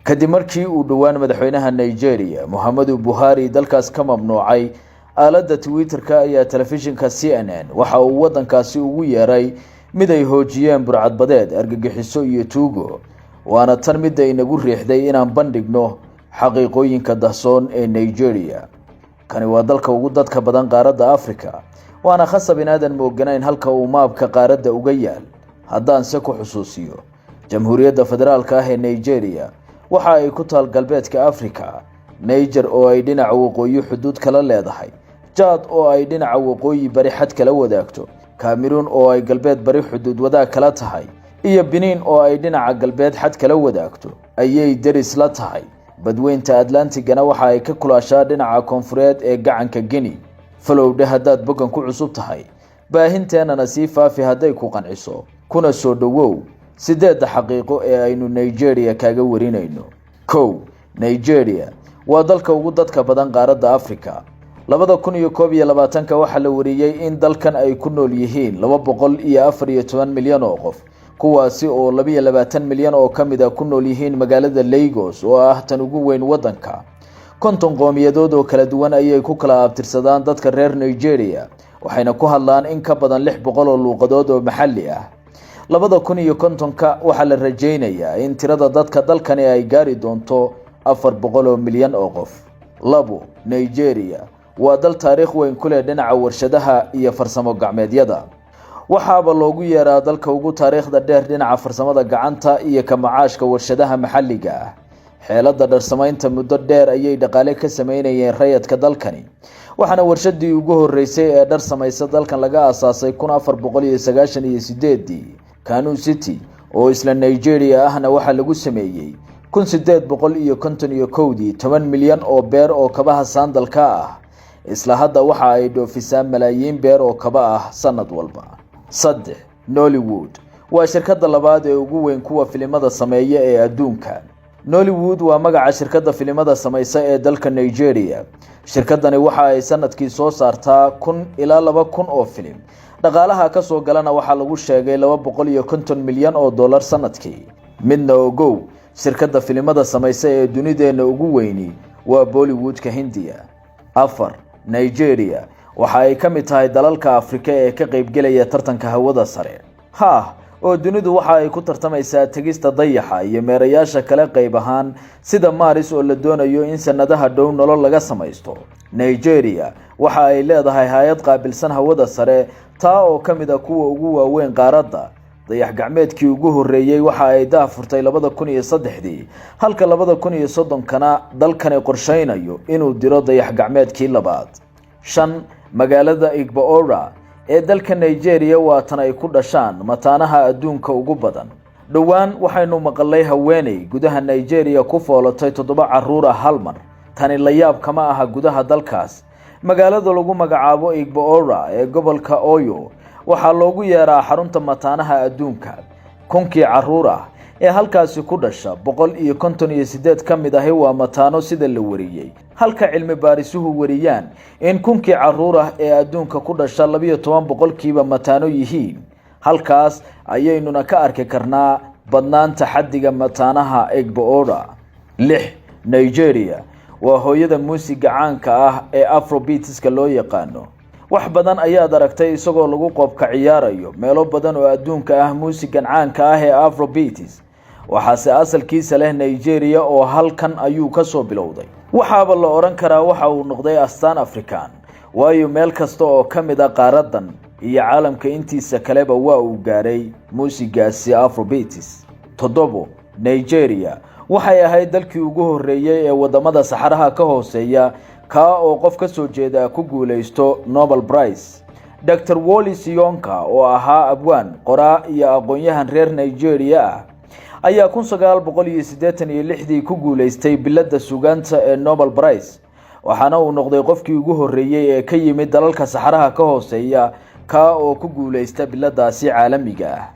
kadib markii uu dhawaan madaxweynaha Nigeria Muhammadu Buhari dalkaas ka mamnuucay aaladda Twitter-ka ayaa telefishinka CNN waxa uu wadankaasi ugu yeeray mid ay hoojiyeen burcadbadeed argagixiso iyo tuugo waana tan mid ay nagu riixday inaan bandhigno xaqiiqooyinka dahsoon ee Nigeria. Kani waa dalka ugu dadka badan qaaradda Afrika waana khasab inaadan mooganayn halka uu maabka qaaradda uga yaal. haddaan se ku xusuusiyo Jamhuuriyadda Federaalka ah ee Nigeria waxa ay ku taal galbeedka Afrika, Niger oo ay dhinaca waqooyi xuduud kala leedahay, Chad oo ay dhinaca waqooyi bari xad kala wadaagto, Cameroon oo ay galbeed bari xuduud wadaag kala tahay, iyo Benin oo ay dhinaca galbeed xad kala wadaagto ayay deris la tahay. badweynta Atlantic-gana waxa ay ka kulaashaa dhinaca koonfureed ee gacanka Guinea. falowde haddaad bogan ku cusub tahay baahinteenana sii faafi hadday ku qanciso kuna soo dhawow 8 xaqiiqo ee aynu Nigeria kaaga warinayno. 1. Nigeria waa dalka ugu dadka badan qaaradda Afrika. 2021 waxa la wariyay in dalkan ay ku nool yihiin 214 milyan oo qof, kuwaasi oo 22 milyan oo kamid ah ku nool yihiin magaalada Lagos oo ah tan ugu weyn wadanka. 50 qowmiyadood oo kala duwan ayay ku kala abtirsadaan dadka reer Nigeria, waxayna ku hadlaan in ka badan 600 oo luqadood oo maxalli ah. 2050 waxa la rajaynayaa in tirada dadka dalkani ay gaari doonto 400 milyan oo qof. 2. Nigeria waa dal taariikh weyn ku leh dhinaca warshadaha iyo farsamo gacmeedyada. waxaaba loogu yeeraa dalka ugu taariikhda dheer dhinaca farsamada gacanta iyo ka macaashka warshadaha maxalliga ah. xeelada dharsamaynta muddo dheer ayay dhaqaale ka sameynayeen rayidka dalkani, waxaana warshadii ugu horeysay ee dhar samaysa dalkan laga aasaasay 1498 Kano City oo isla Nigeria ahna waxa lagu sameeyay 1851 10 milyan oo beer oo kabaha saandalka ah. isla hadda waxa ay dhoofisaa malaayiin beer oo kaba ah sanad walba. 3. Nollywood waa shirkadda labaad ee ugu weyn kuwa filimada sameeya ee adduunka. Nollywood waa magaca shirkadda filimada samaysa ee dalka Nigeria. shirkaddani waxa ay sanadkii soo saartaa 1 ilaa 2,000 oo filim. dhaqaalaha ka soo galana waxa lagu sheegay 250 milyan oo dollar sanadkii. midna ogow, shirkadda filimada samaysa ee dunideena ugu weyni waa Bollywood-ka Hindiya. 4. Nigeria waxa ay ka mid tahay dalalka Afrika ee ka qaybgelaya tartanka hawada sare. oo dunidu waxa ay ku tartamaysaa tagista dayaxa iyo meerayaasha kale qayb ahaan sida Mars oo la doonayo in sanadaha dhow nolol laga samaysto. Nigeria waxa ay leedahay hay'ad qaabilsan hawada sare taa oo kamid ah kuwa ugu waaweyn qaaradda. dayax gacmeedkii ugu horeeyay waxa ay daafurtay 2003 halka 2030kana dalkani qorsheynayo inuu diro dayax gacmeedkii labaad. 5. magaalada Igboora ee dalka Nigeria waa tan ay ku dhashaan mataanaha adduunka ugu badan. dhawaan waxaynu maqalay haweeney gudaha Nigeria ku foolatay 7 caruur ah hal mar. tani la yaab kama aha gudaha dalkaas. magaalada lagu magacaabo Igboora ee gobolka Oyo waxaa loogu yeeraa xarunta mataanaha adduunka. 1,000 caruur ah ee halkaasi ku dhasha 158 kamid ah waa mataano sida la wariyay, halka cilmi baarisuhu wariyaan in 1,000 caruur ah ee adduunka ku dhasha 12% mataano yihiin. halkaas ayaynuna ka arki karnaa badnaanta xaddiga mataanaha Igboora. 6. Nigeria waa hooyada muusiga caanka ah ee Afrobeatska loo yaqaano. wax badan ayaad aragtay isagoo lagu qoobka ciyaarayo meelo badan oo adduunka ah muusigan caanka ah ee Afrobeats. waxaase asalkiisa leh Nigeria oo halkan ayuu ka soo bilowday. waxaaba la oran karaa waxa uu noqday astaan Afrikaan, waayo meel kasta oo kamid ah qaaradan iyo caalamka intiisa kaleba waa uu gaaray muusigaasi Afrobeats. 7. Nigeria waxay ahayd dalkii ugu horeeyay ee wadamada saxaraha ka hooseeya ka oo qof ka soo jeeda ku guuleysto Nobel Prize. Dr. Wole Soyinka oo ahaa abwaan, qoraa iyo aqoon-yahan reer Nigeria ah ayaa 1986 ku guuleystay biladda suugaanta ee Nobel Prize, waxaana uu noqday qofkii ugu horeeyay ee ka yimid dalalka saxaraha ka hooseeya ka oo ku guuleysta biladdaasi caalamiga ah.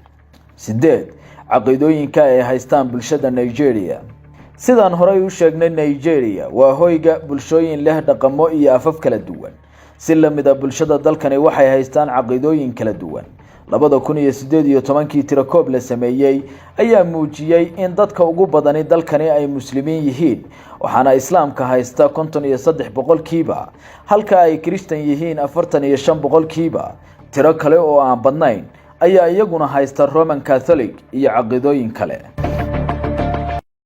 8. caqiidooyinka ay haystaan bulshada Nigeria. sidaan horey u sheegnay, Nigeria waa hoyga bulshooyin leh dhaqamo iyo afaf kala duwan. si lamid ah bulshada dalkani waxay haystaan caqiidooyin kala duwan, 2018 tirakoob la sameeyay ayaa muujiyay in dadka ugu badani dalkani ay muslimiin yihiin, waxaana islaamka haysta 53% halka ay Kirishtan yihiin 45%. tiro kale oo aan badnayn ayaa iyaguna haysta Roman Catholic iyo caqiidooyin kale.